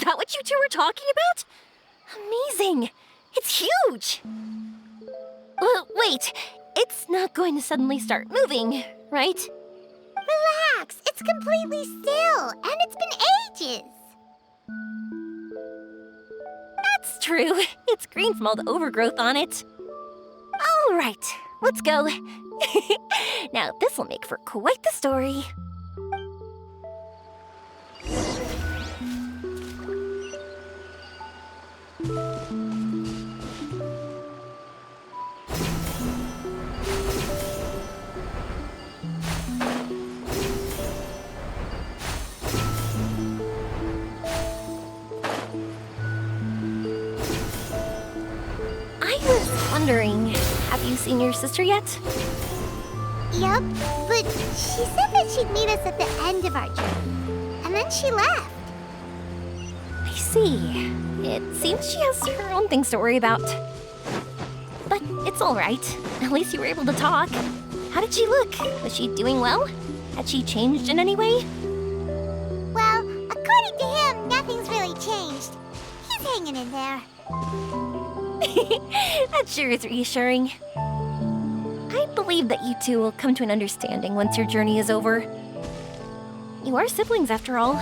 that what you two were talking about? Amazing! It's huge! Wait, it's not going to suddenly start moving, right? Relax, it's completely still, and it's been ages. That's true. It's green from all the overgrowth on it. All right, let's go. Now, this will make for quite the story. I was wondering, have you seen your sister yet? Yup, but she said that she'd meet us at the end of our journey. And then she left. I see. It seems she has her own things to worry about. But it's all right. At least you were able to talk. How did she look? Was she doing well? Had she changed in any way? Well, according to him, nothing's really changed. He's hanging in there. That sure is reassuring. I believe that you two will come to an understanding once your journey is over. You are siblings, after all.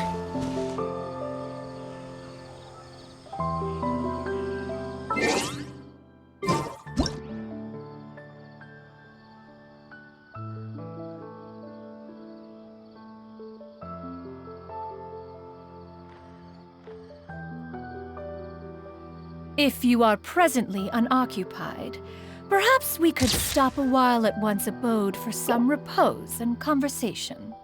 If you are presently unoccupied, perhaps we could stop a while at one's abode for some repose and conversation.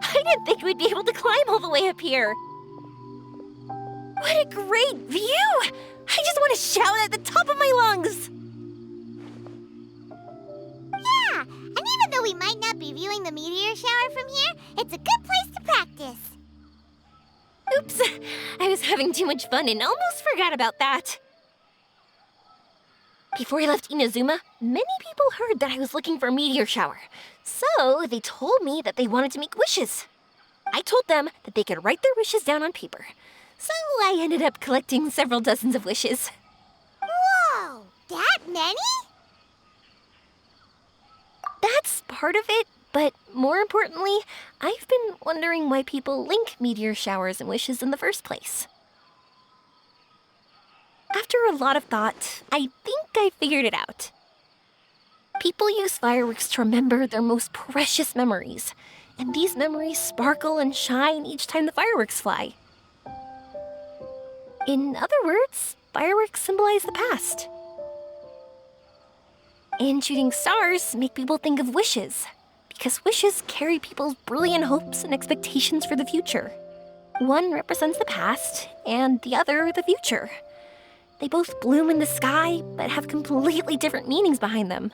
I didn't think we'd be able to climb all the way up here. What a great view! I just want to shout at the top of my lungs! Yeah, and even though we might not be viewing the meteor shower from here, it's a good place to practice. Oops, I was having too much fun and almost forgot about that. Before I left Inazuma, many people heard that I was looking for a meteor shower. So they told me that they wanted to make wishes. I told them that they could write their wishes down on paper. So I ended up collecting several dozens of wishes. Whoa, that many? That's part of it, but more importantly, I've been wondering why people link meteor showers and wishes in the first place. After a lot of thought, I think I figured it out. People use fireworks to remember their most precious memories, and these memories sparkle and shine each time the fireworks fly. In other words, fireworks symbolize the past. And shooting stars make people think of wishes, because wishes carry people's brilliant hopes and expectations for the future. One represents the past, and the other the future. They both bloom in the sky, but have completely different meanings behind them.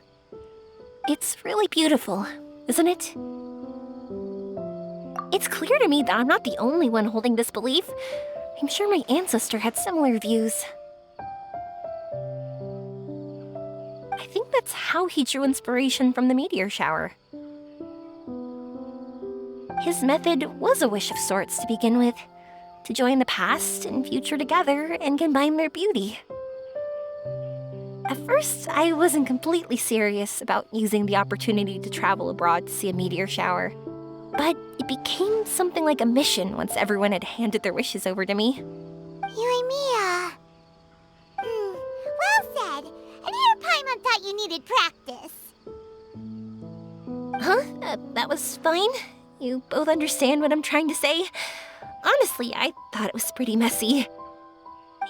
It's really beautiful, isn't it? It's clear to me that I'm not the only one holding this belief. I'm sure my ancestor had similar views. I think that's how he drew inspiration from the meteor shower. His method was a wish of sorts to begin with, to join the past and future together and combine their beauty. At first, I wasn't completely serious about using the opportunity to travel abroad to see a meteor shower, but it became something like a mission once everyone had handed their wishes over to me. Yoimiya. Well said. And here Paimon thought you needed practice. Huh? That was fine? You both understand what I'm trying to say? Honestly, I thought it was pretty messy.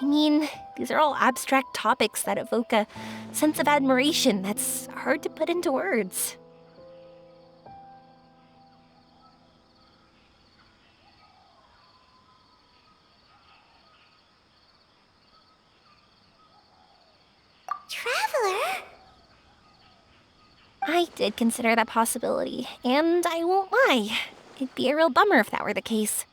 I mean, these are all abstract topics that evoke a sense of admiration that's hard to put into words. Traveler? I did consider that possibility, and I won't lie. It'd be a real bummer if that were the case.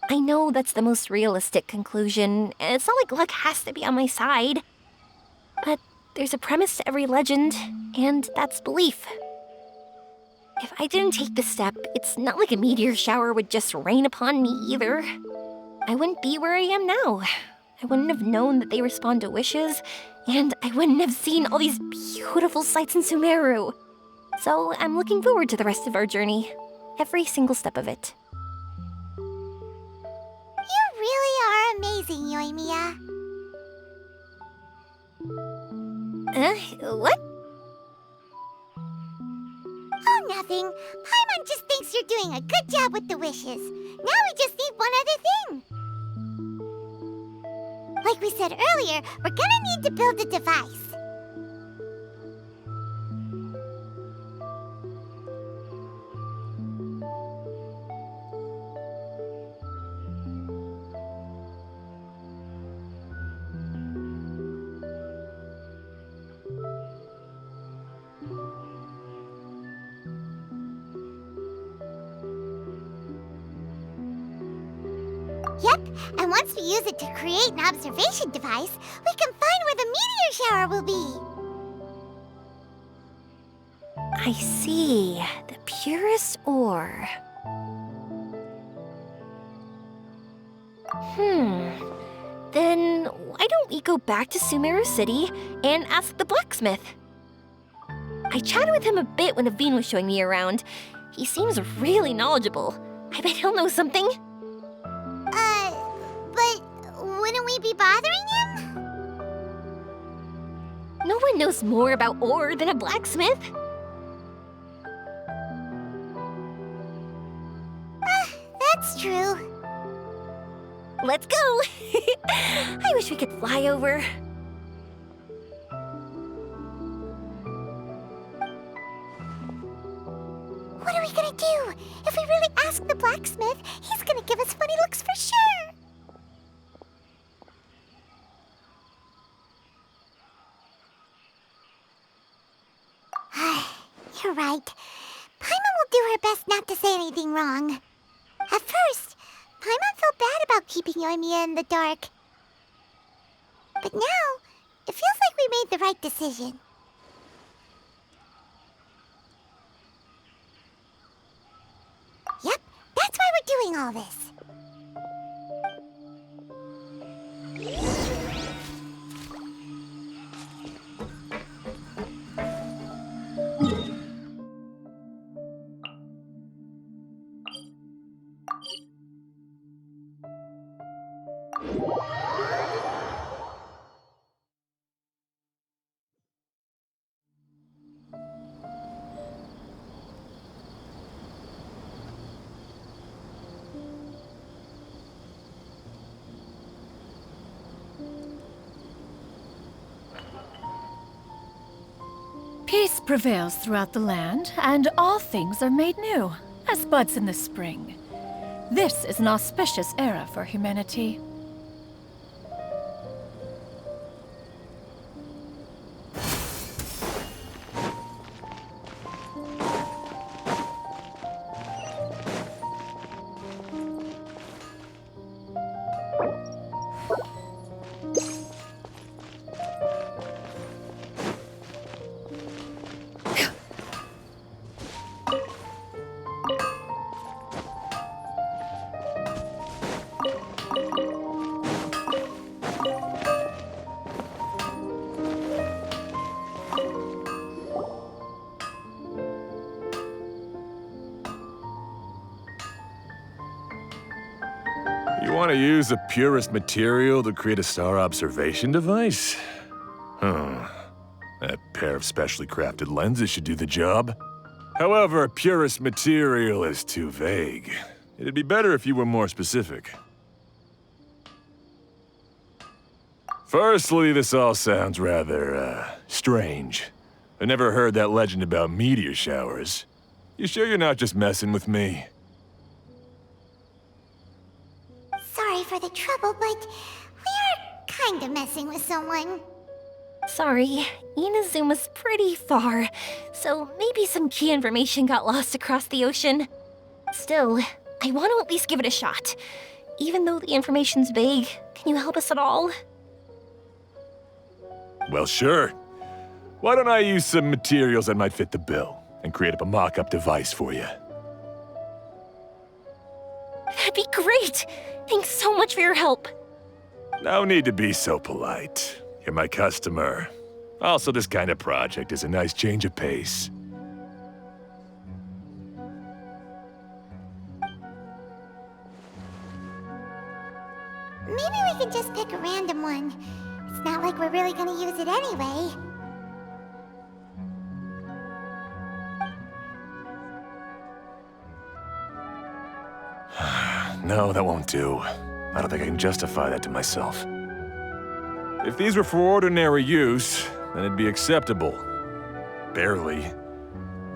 I know that's the most realistic conclusion, and it's not like luck has to be on my side. But there's a premise to every legend, and that's belief. If I didn't take this step, it's not like a meteor shower would just rain upon me either. I wouldn't be where I am now. I wouldn't have known that they respond to wishes, and I wouldn't have seen all these beautiful sights in Sumeru. So I'm looking forward to the rest of our journey. Every single step of it. You really are amazing, Yoimiya. What? Oh, nothing. Paimon just thinks you're doing a good job with the wishes. Now we just need one other thing. Like we said earlier, we're gonna need to build a device. Yep, and once we use it to create an observation device, we can find where the meteor shower will be. I see. The purest ore. Then why don't we go back to Sumeru City and ask the blacksmith? I chatted with him a bit when Aveen was showing me around. He seems really knowledgeable. I bet he'll know something. But wouldn't we be bothering him? No one knows more about ore than a blacksmith. That's true. Let's go! I wish we could fly over. What are we gonna do? If we really ask the blacksmith, he's gonna give us funny looks for sure. You're right. Paimon will do her best not to say anything wrong. At first, Paimon felt bad about keeping Yoimiya in the dark. But now, it feels like we made the right decision. Yep, that's why we're doing all this. Peace prevails throughout the land, and all things are made new, as buds in the spring. This is an auspicious era for humanity. You want to use the purest material to create a star observation device? Huh. That pair of specially crafted lenses should do the job. However, purest material is too vague. It'd be better if you were more specific. Firstly, this all sounds rather, strange. I never heard that legend about meteor showers. You sure you're not just messing with me? Sorry for the trouble, but we are kinda messing with someone. Sorry, Inazuma's pretty far, so maybe some key information got lost across the ocean. Still, I want to at least give it a shot. Even though the information's vague, can you help us at all? Well, sure. Why don't I use some materials that might fit the bill and create up a mock-up device for you? That'd be great! Thanks so much for your help. No need to be so polite. You're my customer. Also, this kind of project is a nice change of pace. Maybe we can just pick a random one. It's not like we're really gonna use it anyway. No, that won't do. I don't think I can justify that to myself. If these were for ordinary use, then it'd be acceptable. Barely.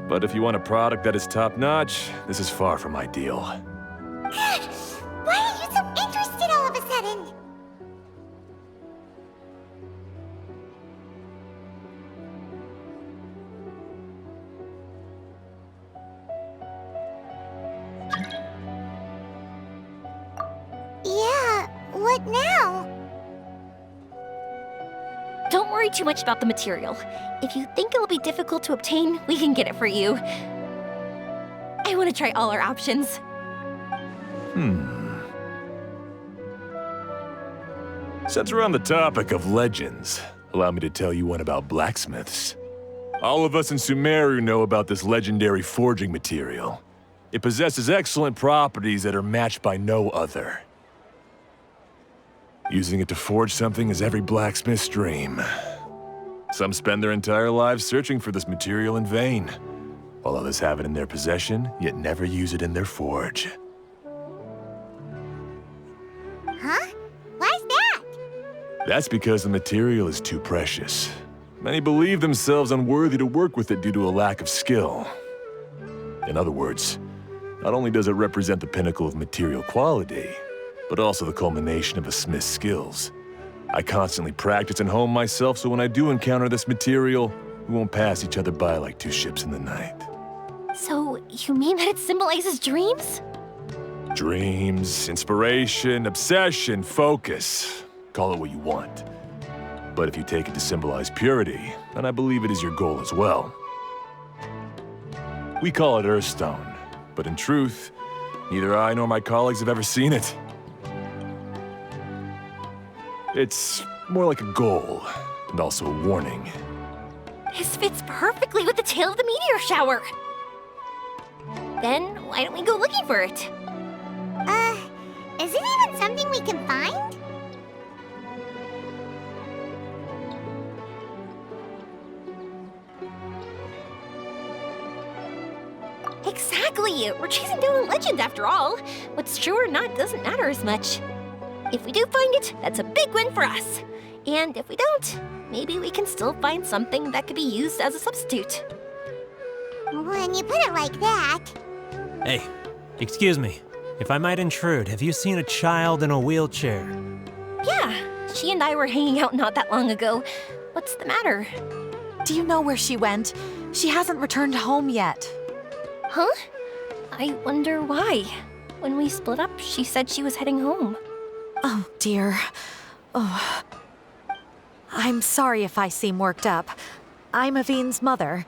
But if you want a product that is top-notch, this is far from ideal. Why are you so interested all of a sudden? Yeah, what now? Don't worry too much about the material. If you think it'll be difficult to obtain, we can get it for you. I want to try all our options. Since we're on the topic of legends, allow me to tell you one about blacksmiths. All of us in Sumeru know about this legendary forging material. It possesses excellent properties that are matched by no other. Using it to forge something is every blacksmith's dream. Some spend their entire lives searching for this material in vain, while others have it in their possession, yet never use it in their forge. Huh? Why's that? That's because the material is too precious. Many believe themselves unworthy to work with it due to a lack of skill. In other words, not only does it represent the pinnacle of material quality, but also the culmination of a smith's skills. I constantly practice and hone myself, so when I do encounter this material, we won't pass each other by like two ships in the night. So, you mean that it symbolizes dreams? Dreams, inspiration, obsession, focus. Call it what you want. But if you take it to symbolize purity, then I believe it is your goal as well. We call it Earthstone, but in truth, neither I nor my colleagues have ever seen it. It's more like a goal, and also a warning. This fits perfectly with the tale of the meteor shower. Then, why don't we go looking for it? Is it even something we can find? Exactly! We're chasing down a legend after all. What's true or not doesn't matter as much. If we do find it, that's a big win for us. And if we don't, maybe we can still find something that could be used as a substitute. When you put it like that... Hey, excuse me. If I might intrude, have you seen a child in a wheelchair? Yeah, she and I were hanging out not that long ago. What's the matter? Do you know where she went? She hasn't returned home yet. Huh? I wonder why. When we split up, she said she was heading home. Oh, dear. Oh. I'm sorry if I seem worked up. I'm Avine's mother.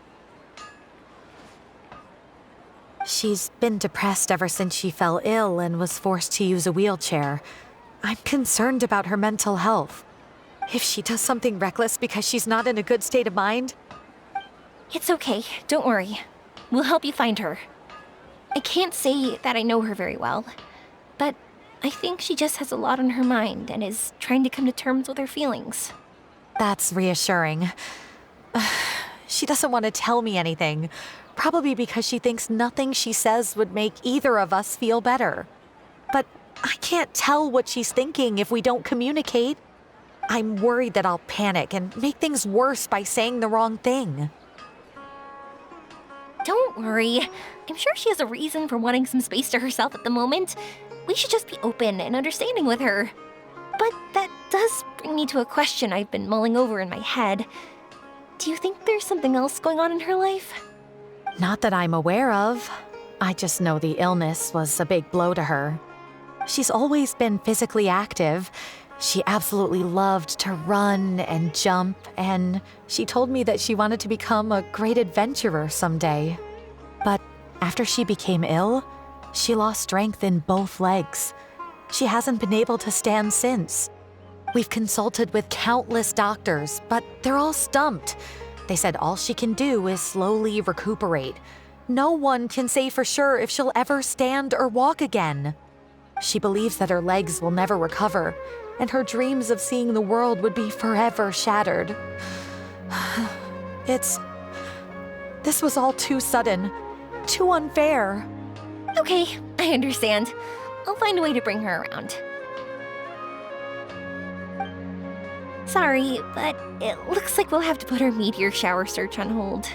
She's been depressed ever since she fell ill and was forced to use a wheelchair. I'm concerned about her mental health. If she does something reckless because she's not in a good state of mind... It's okay, don't worry. We'll help you find her. I can't say that I know her very well, but I think she just has a lot on her mind and is trying to come to terms with her feelings. That's reassuring. She doesn't want to tell me anything, probably because she thinks nothing she says would make either of us feel better. But I can't tell what she's thinking if we don't communicate. I'm worried that I'll panic and make things worse by saying the wrong thing. Don't worry. I'm sure she has a reason for wanting some space to herself at the moment. We should just be open and understanding with her. But that does bring me to a question I've been mulling over in my head. Do you think there's something else going on in her life? Not that I'm aware of. I just know the illness was a big blow to her. She's always been physically active. She absolutely loved to run and jump, and she told me that she wanted to become a great adventurer someday. But after she became ill, she lost strength in both legs. She hasn't been able to stand since. We've consulted with countless doctors, but they're all stumped. They said all she can do is slowly recuperate. No one can say for sure if she'll ever stand or walk again. She believes that her legs will never recover, and her dreams of seeing the world would be forever shattered. This was all too sudden, too unfair. Okay, I understand. I'll find a way to bring her around. Sorry, but it looks like we'll have to put our meteor shower search on hold.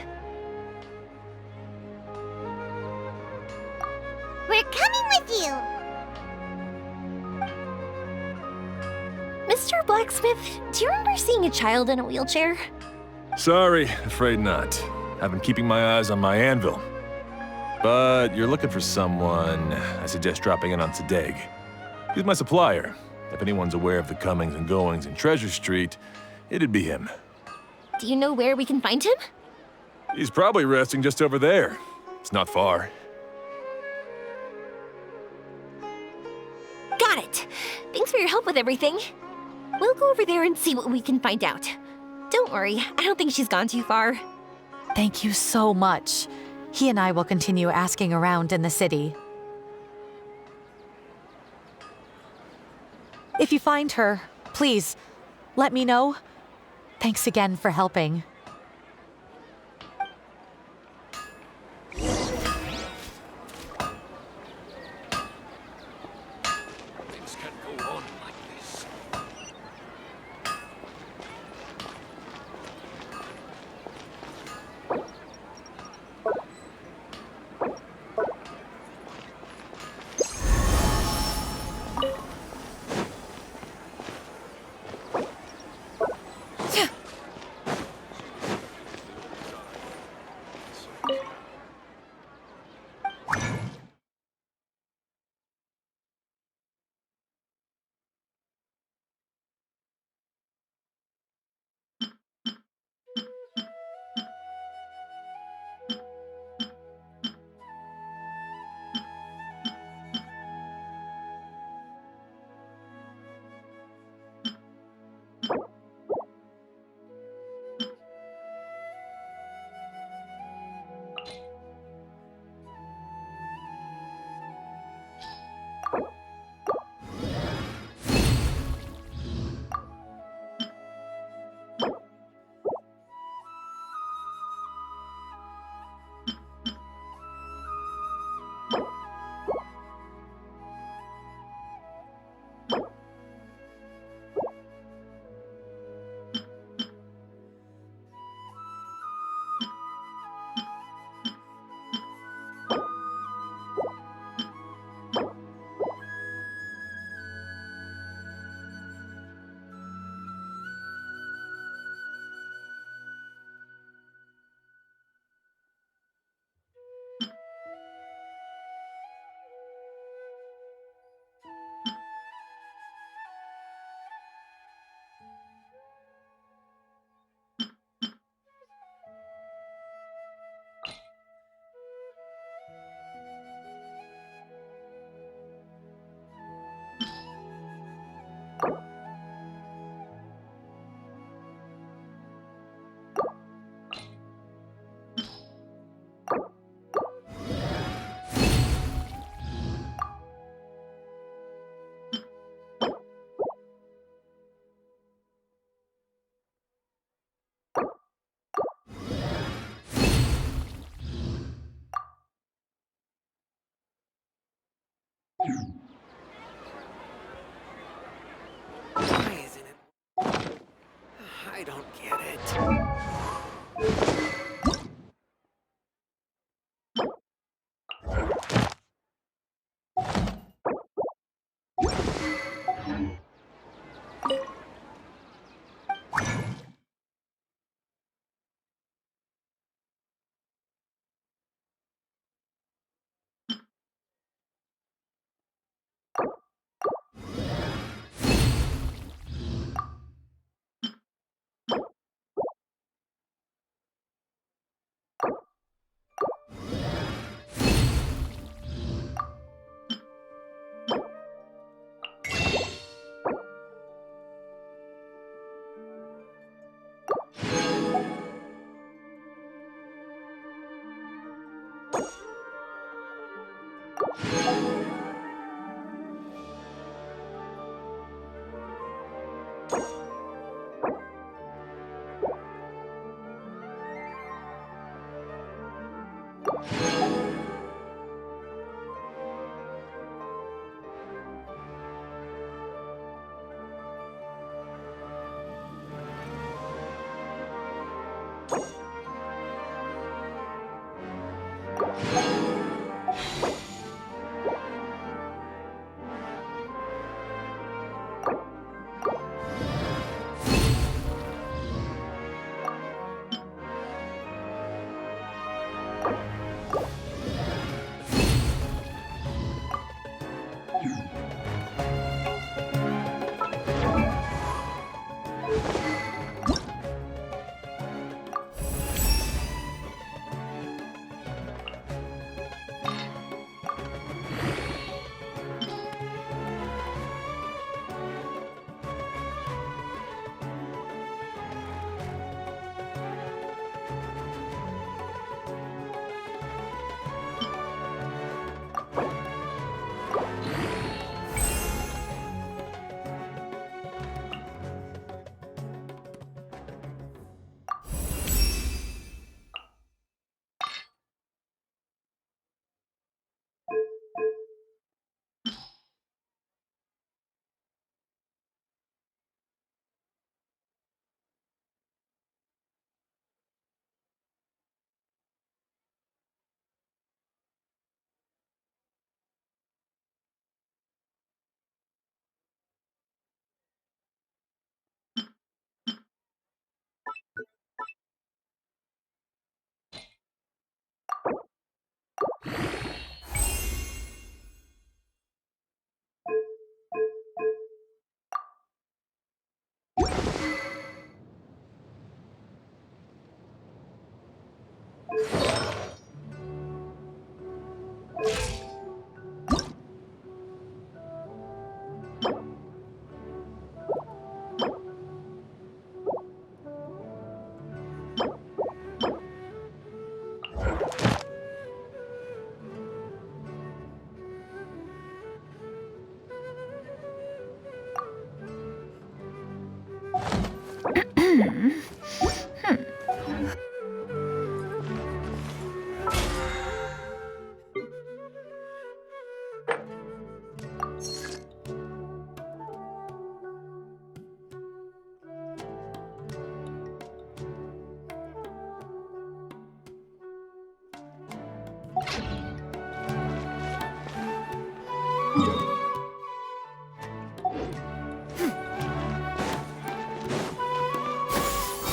We're coming with you! Mr. Blacksmith, do you remember seeing a child in a wheelchair? Sorry, afraid not. I've been keeping my eyes on my anvil. But you're looking for someone, I suggest dropping in on Sadeg. He's my supplier. If anyone's aware of the comings and goings in Treasure Street, it'd be him. Do you know where we can find him? He's probably resting just over there. It's not far. Got it! Thanks for your help with everything. We'll go over there and see what we can find out. Don't worry, I don't think she's gone too far. Thank you so much. He and I will continue asking around in the city. If you find her, please, let me know. Thanks again for helping. Things can't go on like this. Why isn't it? I don't get it.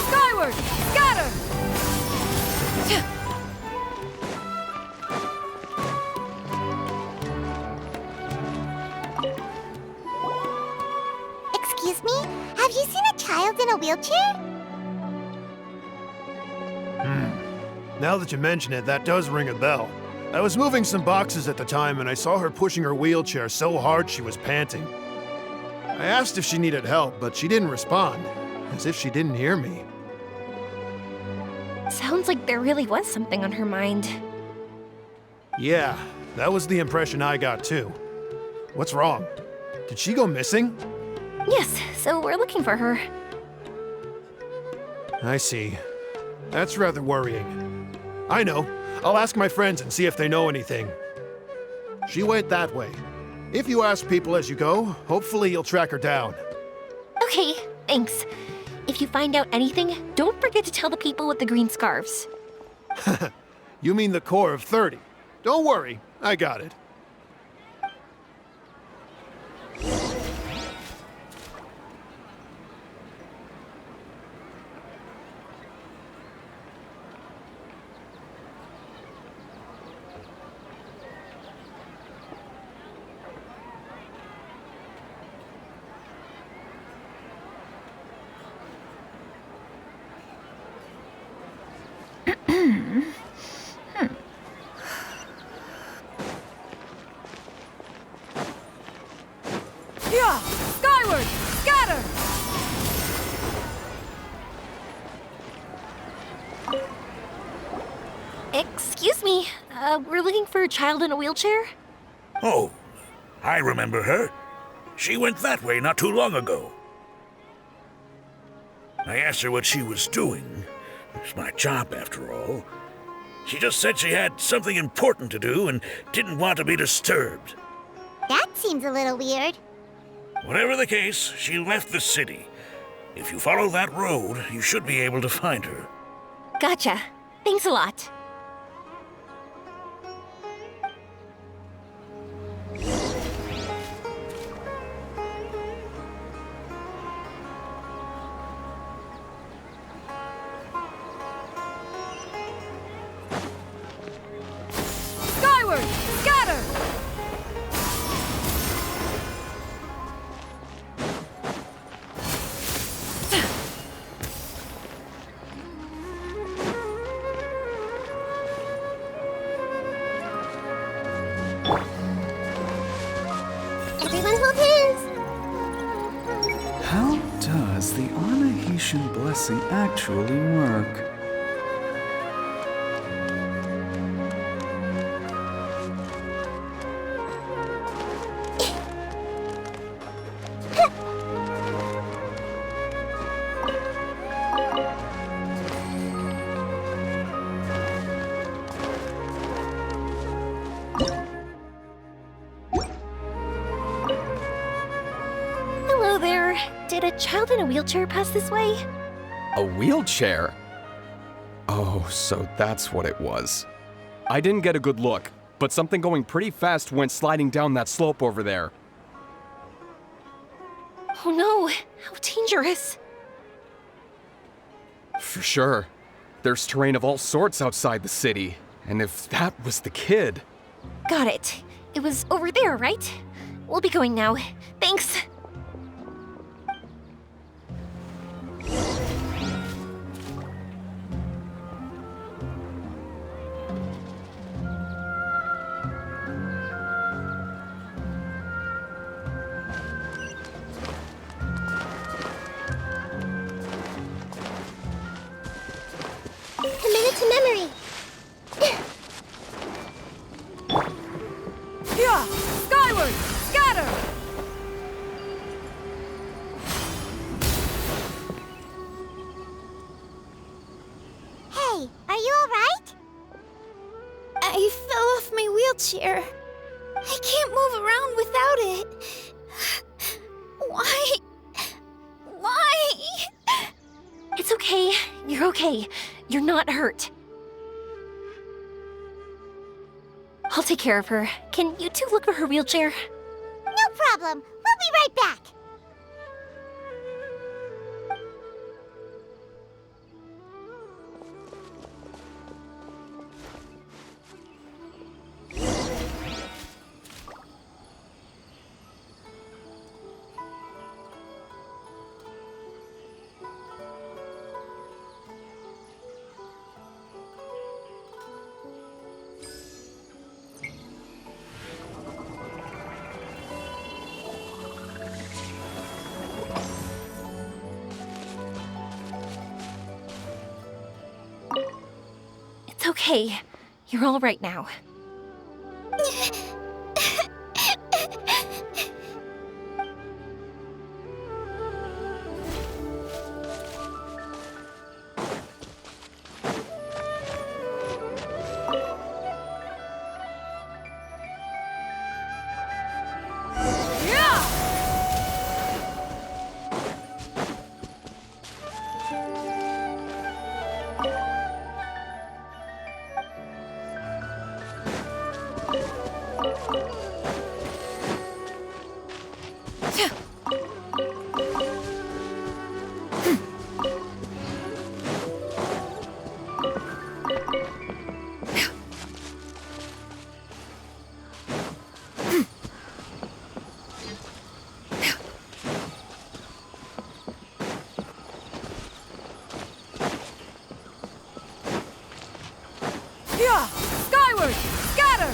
Skyward! Scatter! Excuse me? Have you seen a child in a wheelchair? Now that you mention it, that does ring a bell. I was moving some boxes at the time and I saw her pushing her wheelchair so hard she was panting. I asked if she needed help, but she didn't respond, as if she didn't hear me. Sounds like there really was something on her mind. Yeah, that was the impression I got too. What's wrong? Did she go missing? Yes, so we're looking for her. I see. That's rather worrying. I know. I'll ask my friends and see if they know anything. She went that way. If you ask people as you go, hopefully you'll track her down. Okay, thanks. If you find out anything, don't forget to tell the people with the green scarves. You mean the core of 30. Don't worry, I got it. Yeah! Skyward! Scatter! Excuse me, we're looking for a child in a wheelchair? Oh, I remember her. She went that way not too long ago. I asked her what she was doing. It's my job, after all. She just said she had something important to do and didn't want to be disturbed. That seems a little weird. Whatever the case, she left the city. If you follow that road, you should be able to find her. Gotcha. Thanks a lot. Skyward! Scatter! Everyone hold hands. How does the Anahitian blessing actually work? Hello there. Did a child in a wheelchair pass this way? A wheelchair? Oh, so that's what it was. I didn't get a good look, but something going pretty fast went sliding down that slope over there. Oh no, how dangerous. For sure. There's terrain of all sorts outside the city, and if that was the kid... Got it. It was over there, right? We'll be going now. Thanks. Commit it to memory. Yeah! Skyward! Scatter! Hey, are you alright? I fell off my wheelchair. I can't move around without it. Why? Why? It's okay. You're okay. You're not hurt. I'll take care of her. Can you two look for her wheelchair? No problem. We'll be right back. It's okay. You're all right now. Yeah! Skyward! Scatter!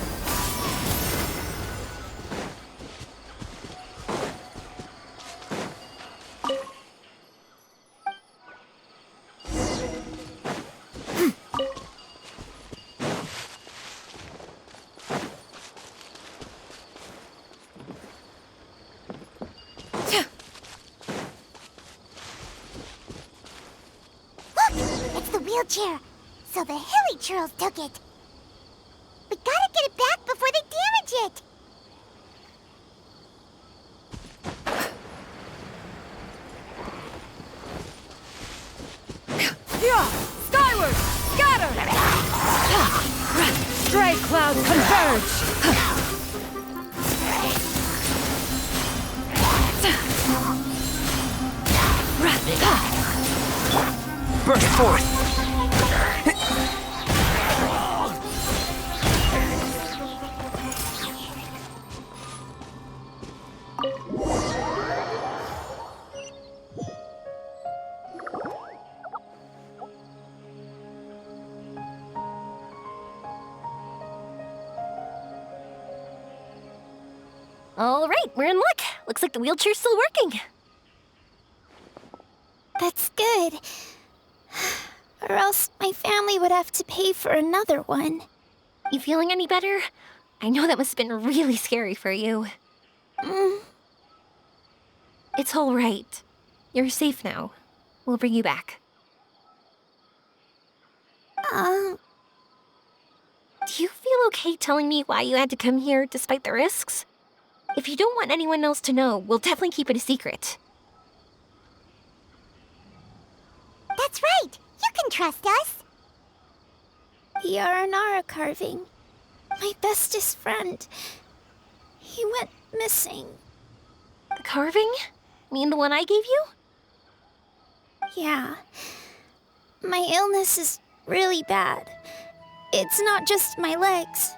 Look! It's the wheelchair! So the hilly churls took it. We gotta get it back before they damage it! Yeah! Skyward! Scatter! Stray clouds converge! Burst forth! All right, we're in luck. Looks like the wheelchair's still working. That's good. Or else my family would have to pay for another one. You feeling any better? I know that must have been really scary for you. It's all right. You're safe now. We'll bring you back. Do you feel okay telling me why you had to come here despite the risks? If you don't want anyone else to know, we'll definitely keep it a secret. That's right! You can trust us! The Aranara carving. My bestest friend. He went missing. The carving? Mean the one I gave you? Yeah. My illness is really bad. It's not just my legs.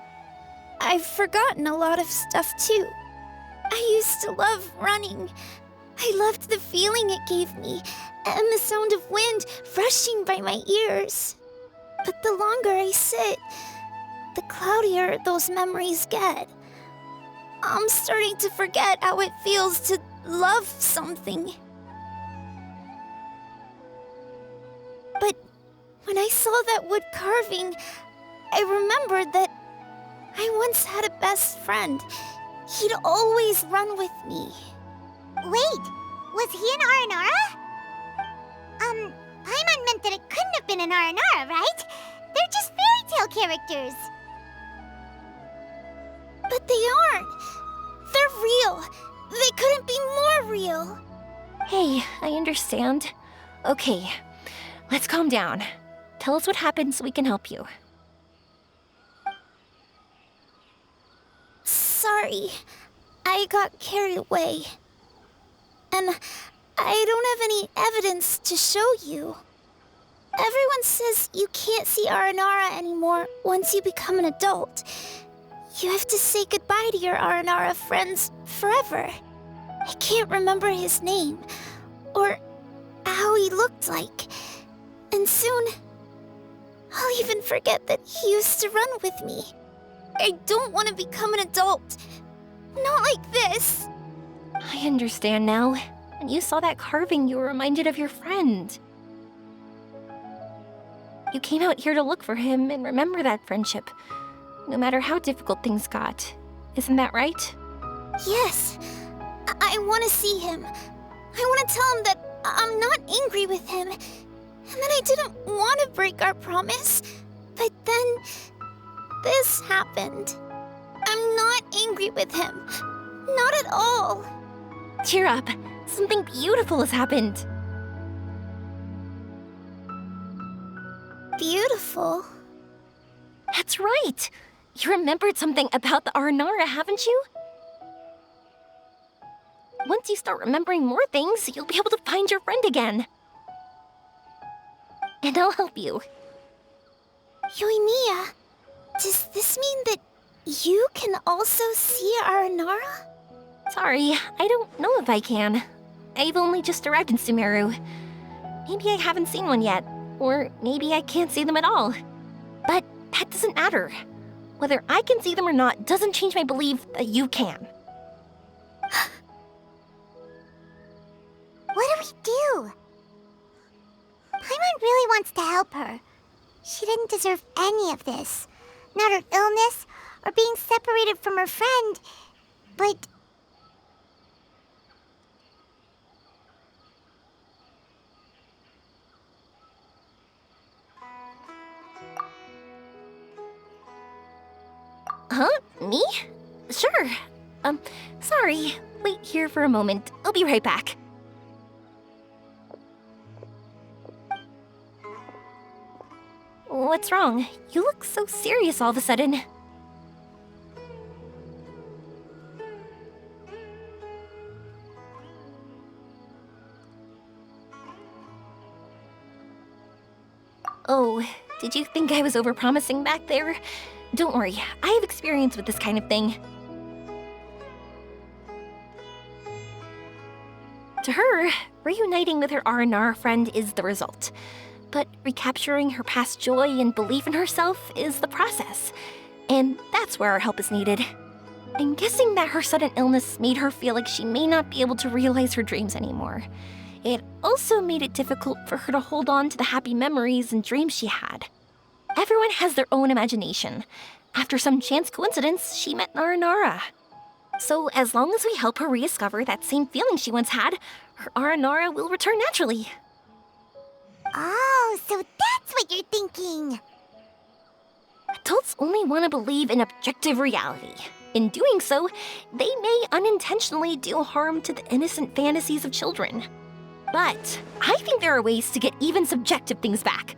I've forgotten a lot of stuff too. I used to love running. I loved the feeling it gave me, and the sound of wind rushing by my ears. But the longer I sit, the cloudier those memories get. I'm starting to forget how it feels to love something. But when I saw that wood carving, I remembered that I once had a best friend. He'd always run with me. Wait, was he an Aranara? Paimon meant that it couldn't have been an Aranara, right? They're just fairy tale characters. But they aren't. They're real. They couldn't be more real. Hey, I understand. Okay, let's calm down. Tell us what happened so we can help you. Sorry, I got carried away. And I don't have any evidence to show you. Everyone says you can't see Aranara anymore once you become an adult. You have to say goodbye to your Aranara friends forever. I can't remember his name, or how he looked like. And soon, I'll even forget that he used to run with me. I don't want to become an adult. Not like this. I understand now. When you saw that carving, you were reminded of your friend. You came out here to look for him and remember that friendship, no matter how difficult things got. Isn't that right? Yes. I want to see him. I want to tell him that I'm not angry with him, and that I didn't want to break our promise. But then, this happened. I'm not angry with him. Not at all. Cheer up. Something beautiful has happened. Beautiful? That's right. You remembered something about the Aranara, haven't you? Once you start remembering more things, you'll be able to find your friend again. And I'll help you. Yoimiya, does this mean that you can also see Aranara? Sorry, I don't know if I can. I've only just arrived in Sumeru. Maybe I haven't seen one yet, or maybe I can't see them at all. But that doesn't matter. Whether I can see them or not doesn't change my belief that you can. What do we do? Paimon really wants to help her. She didn't deserve any of this. Not her illness, or being separated from her friend, but... Huh? Me? Sure. Sorry. Wait here for a moment. I'll be right back. What's wrong? You look so serious all of a sudden. Oh, did you think I was overpromising back there? Don't worry, I have experience with this kind of thing. To her, reuniting with her Aranara friend is the result. But recapturing her past joy and belief in herself is the process. And that's where our help is needed. I'm guessing that her sudden illness made her feel like she may not be able to realize her dreams anymore. It also made it difficult for her to hold on to the happy memories and dreams she had. Everyone has their own imagination. After some chance coincidence, she met Aranara. So as long as we help her rediscover that same feeling she once had, her Aranara will return naturally. Oh, so that's what you're thinking. Adults only want to believe in objective reality. In doing so, they may unintentionally do harm to the innocent fantasies of children. But I think there are ways to get even subjective things back.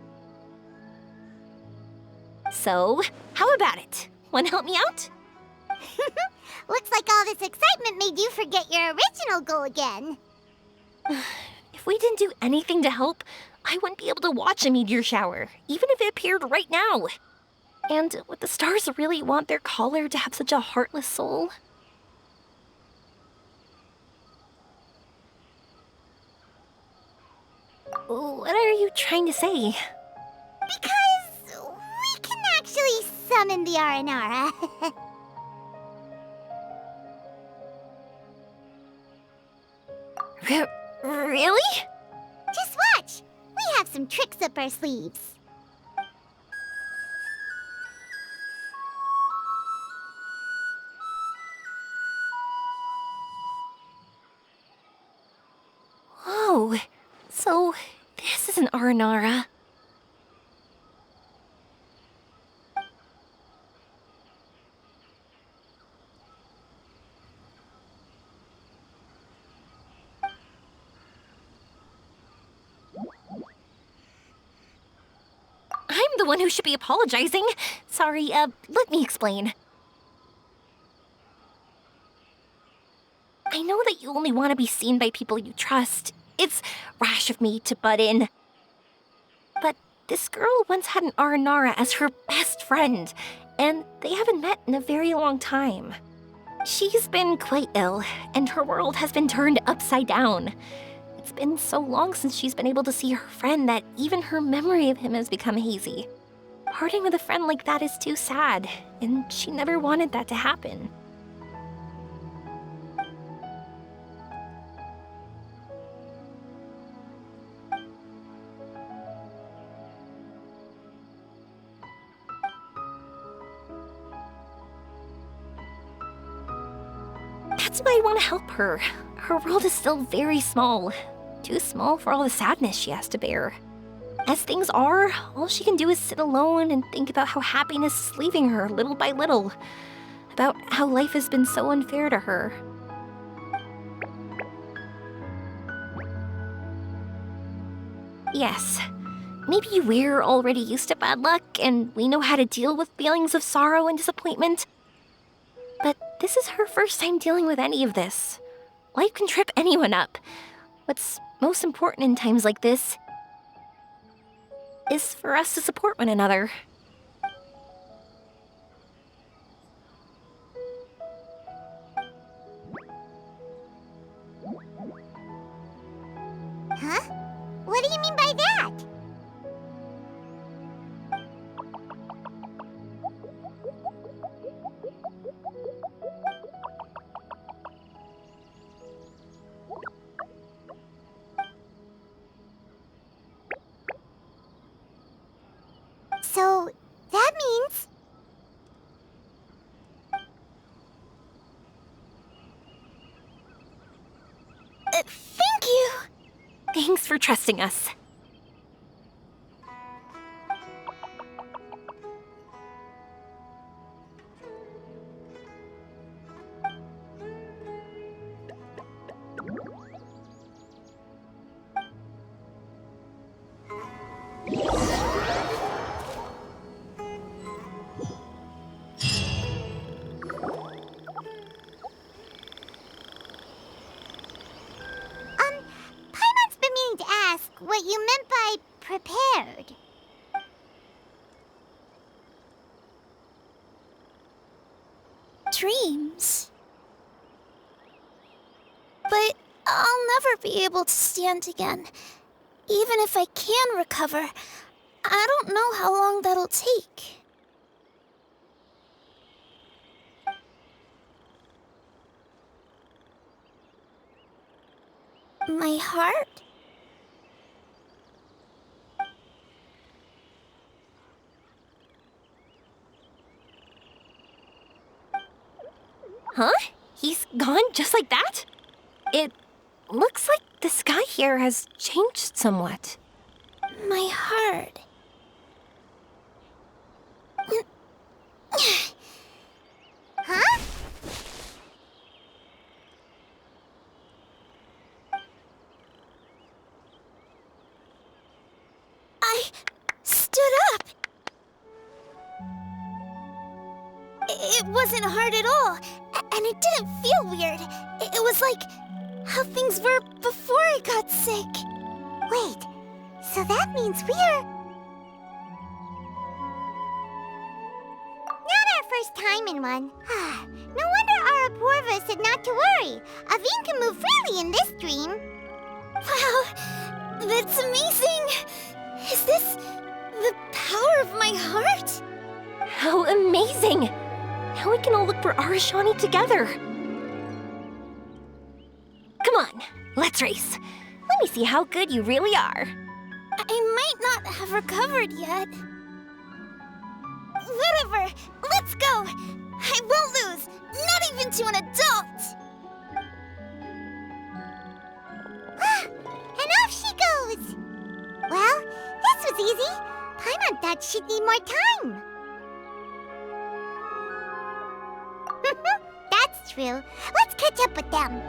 So, how about it? Want to help me out? Looks like all this excitement made you forget your original goal again. If we didn't do anything to help, I wouldn't be able to watch a meteor shower, even if it appeared right now. And would the stars really want their caller to have such a heartless soul? What are you trying to say? Because we can actually summon the Aranara. Really? Just watch! We have some tricks up our sleeves. Whoa, so this is an Aranara. I'm the one who should be apologizing. Sorry, let me explain. I know that you only want to be seen by people you trust. It's rash of me to butt in. But this girl once had an Aranara as her best friend, and they haven't met in a very long time. She's been quite ill, and her world has been turned upside down. It's been so long since she's been able to see her friend that even her memory of him has become hazy. Parting with a friend like that is too sad, and she never wanted that to happen. That's why I want to help her. Her world is still very small. Too small for all the sadness she has to bear. As things are, all she can do is sit alone and think about how happiness is leaving her little by little. About how life has been so unfair to her. Yes. Maybe we're already used to bad luck and we know how to deal with feelings of sorrow and disappointment. But this is her first time dealing with any of this. Life can trip anyone up. What's most important in times like this is for us to support one another. Huh? What do you mean by that? So, that means... Thank you! Thanks for trusting us. Paimon's been meaning to ask what you meant by prepared. Dreams. But I'll never be able to stand again. Even if I can recover, I don't know how long that'll take. My heart? Huh? He's gone just like that? It looks like the sky here has changed somewhat. My heart. Huh? I stood up. It wasn't hard at all, and it didn't feel weird. It was like how things were before I got sick. Wait, so that means we're... Not our first time in one. No wonder Arapurva said not to worry. Aveen can move freely in this dream. Wow, that's amazing! Is this the power of my heart? How amazing! Now we can all look for Arashani together. Come on, let's race. Let me see how good you really are. I might not have recovered yet. Whatever, let's go! I won't lose, not even to an adult! And off she goes! Well, this was easy. Paimon thought she'd need more time. That's true. Let's catch up with them.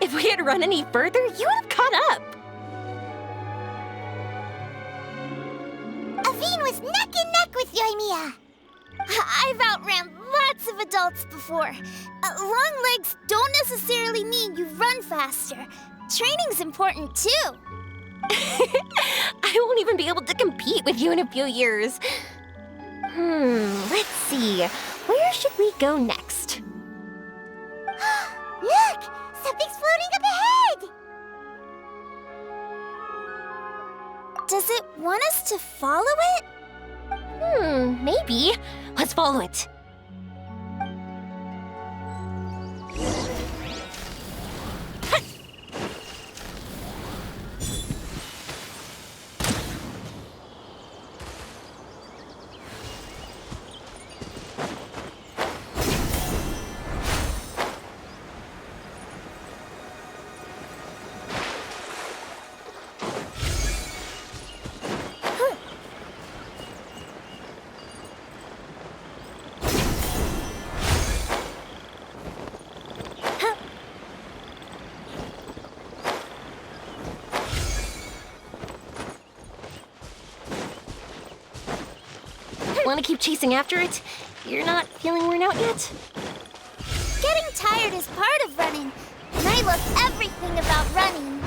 If we had run any further, you would have caught up. Aveen was neck and neck with Yoimiya. I've outran lots of adults before. Long legs don't necessarily mean you run faster. Training's important too. I won't even be able to compete with you in a few years. Let's see. Where should we go next? Look! Something's floating up ahead! Does it want us to follow it? Maybe. Let's follow it. Want to keep chasing after it? You're not feeling worn out yet? Getting tired is part of running, and I love everything about running.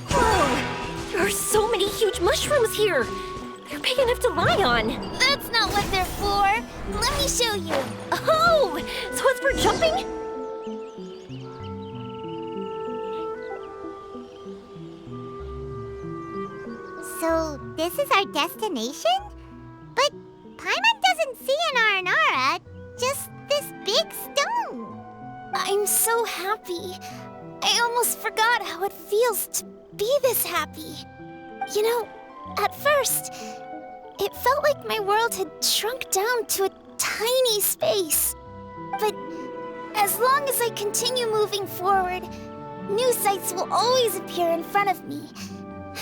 Whoa! There are so many huge mushrooms here! They're big enough to lie on! That's not what they're for. Let me show you. Oh! So it's for jumping? So, this is our destination? But Paimon doesn't see an Aranara, just this big stone. I'm so happy. I almost forgot how it feels to be this happy. You know, at first, it felt like my world had shrunk down to a tiny space. But as long as I continue moving forward, new sights will always appear in front of me.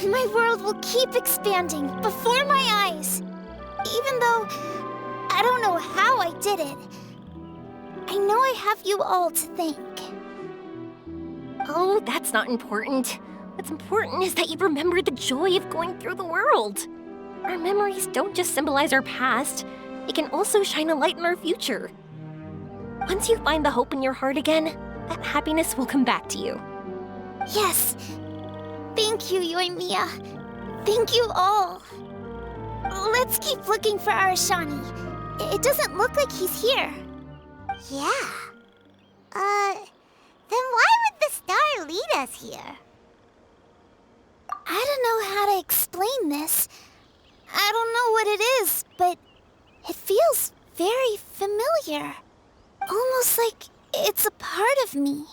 And my world will keep expanding before my eyes. Even though I don't know how I did it, I know I have you all to thank. Oh, that's not important. What's important is that you remember the joy of going through the world. Our memories don't just symbolize our past, they can also shine a light in our future. Once you find the hope in your heart again, that happiness will come back to you. Yes. Thank you, Yoimiya. Thank you all. Let's keep looking for Arashani. It doesn't look like he's here. Yeah. Then why would the star lead us here? I don't know how to explain this. I don't know what it is, but it feels very familiar. Almost like it's a part of me.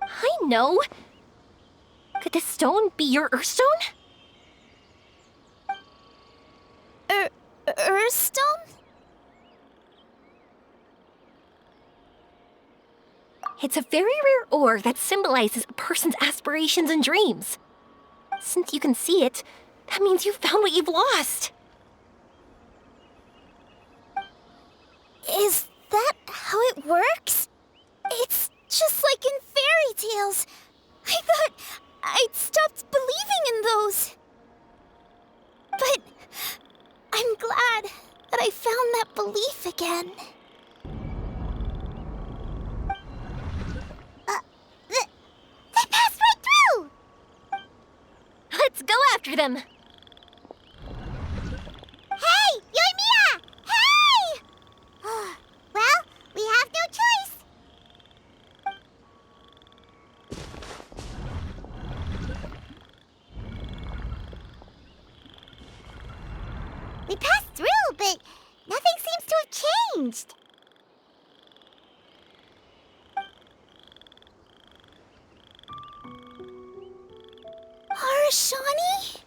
I know. Could this stone be your Earthstone? Earthstone? It's a very rare ore that symbolizes a person's aspirations and dreams. Since you can see it, that means you've found what you've lost. Is that how it works? It's just like in fairy tales. I thought I'd stopped believing in those. But I'm glad that I found that belief again. They passed right through! Let's go after them. Hey, Yoimiya! Hey! Well, we have no choice. changed. Arashani?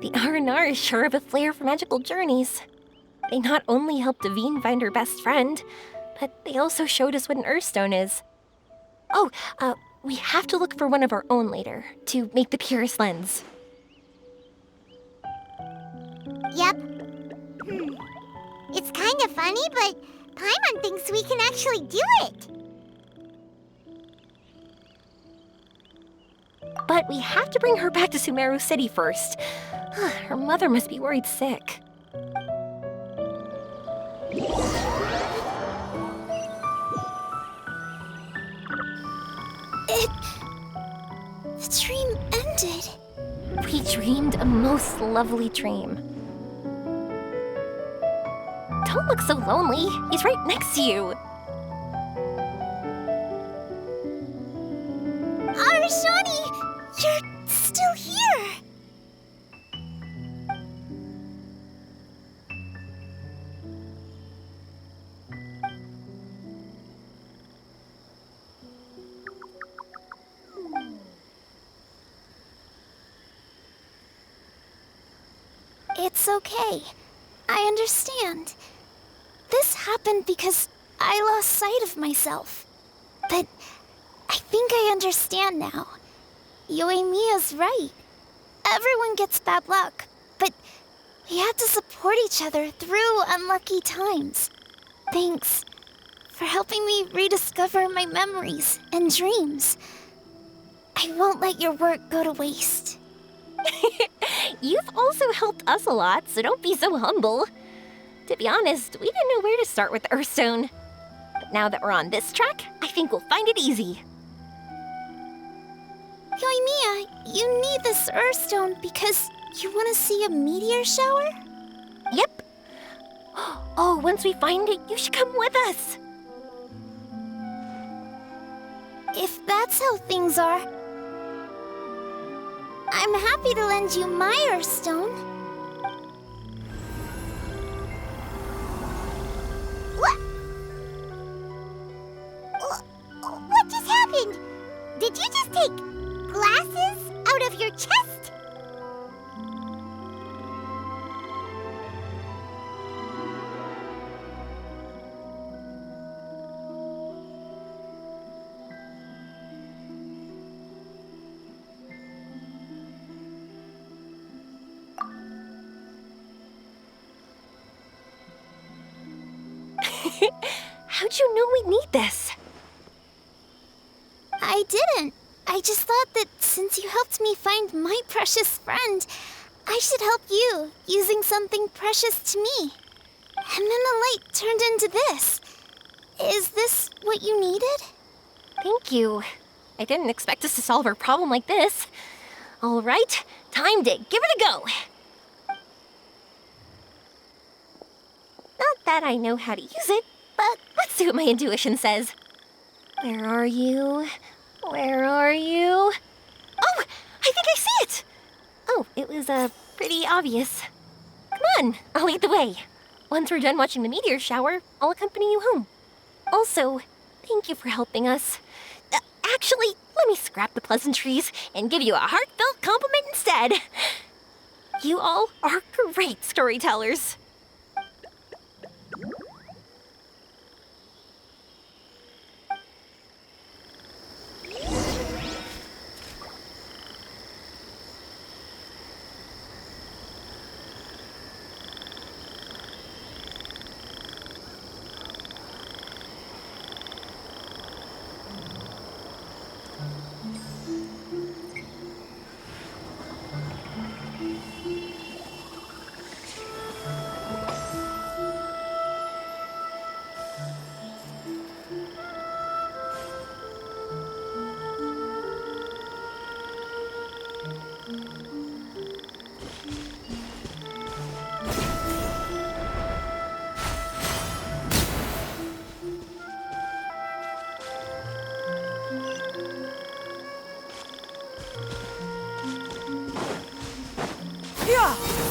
The R&R is sure of a flair for magical journeys. They not only helped Devine find her best friend, but they also showed us what an Earthstone is. Oh, we have to look for one of our own later, to make the purest lens. Yep. It's kind of funny, but Paimon thinks we can actually do it. But we have to bring her back to Sumeru City first. Her mother must be worried sick. The dream ended. We dreamed a most lovely dream. Don't look so lonely. He's right next to you. Arashani! You're still here! It's okay. I understand. This happened because I lost sight of myself. But I think I understand now. Yoimiya's right. Everyone gets bad luck, but we have to support each other through unlucky times. Thanks for helping me rediscover my memories and dreams. I won't let your work go to waste. You've also helped us a lot, so don't be so humble. To be honest, we didn't know where to start with Earthstone. But now that we're on this track, I think we'll find it easy. Yoimiya, you need this Earthstone because you want to see a meteor shower? Yep. Oh, once we find it, you should come with us. If that's how things are, I'm happy to lend you my Earthstone. What just happened? Did you just take glasses out of your chest? How'd you know we'd need this? I didn't. I just thought that since you helped me find my precious friend, I should help you using something precious to me. And then the light turned into this. Is this what you needed? Thank you. I didn't expect us to solve our problem like this. All right, time to give it a go. Not that I know how to use it, but let's see what my intuition says. Where are you? Where are you? Oh, I think I see it! Oh, it was, pretty obvious. Come on, I'll lead the way. Once we're done watching the meteor shower, I'll accompany you home. Also, thank you for helping us. Actually, let me scrap the pleasantries and give you a heartfelt compliment instead. You all are great storytellers. Yoimiya!